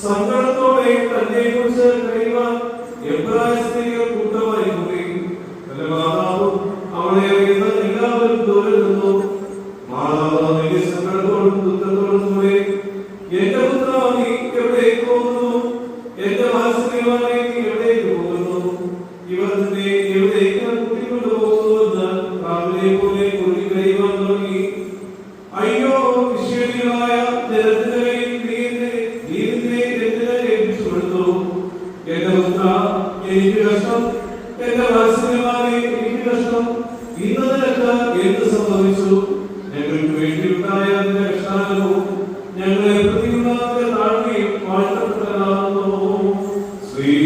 സങ്കടത്തോടെ തന്നെ കുറിച്ച് കഴിയുവാൻ എബ്രായസ്ത്രീകൾ കൂട്ടമായി കൂടി തന്റെ മാതാവും അവളെ അറിയുന്ന എല്ലാവരും ദൂരെ നിന്നു. മാതാവ് വലിയ സങ്കടത്തോടും ദുഃഖത്തോടും കൂടെ, എന്റെ പുത്ര നീ എവിടേക്ക് പോകുന്നു? എന്റെ വാത്സല്യവാനെ നീ എവിടേക്ക് പോകുന്നു? ഇവർ നിന്നെ എവിടേക്ക് കൂട്ടിക്കൊണ്ടു പോകുന്നുവെന്ന് രാവിലെ പോലെ കുറി കഴിയുവാൻ തുടങ്ങി. അയ്യോ, വിശ്വസികളായ ജനത്തിന്റെ എന്റെ പുത്ര എനിക്ക് കഷ്ടം, എന്റെ വാത്സല്യവാനെ എനിക്ക് കഷ്ടം. ഇന്ന് നിനക്ക് എന്ത് സംഭവിച്ചു? ഞങ്ങൾക്ക് വേണ്ടിയുണ്ടായ നിന്റെ കഷ്ടാനുഭവം ഞങ്ങളെ പ്രതിയുണ്ടാക്കിയ താഴ്മയും വാഴ്ത്തപ്പെട്ടതാകുന്നു. ശ്രീ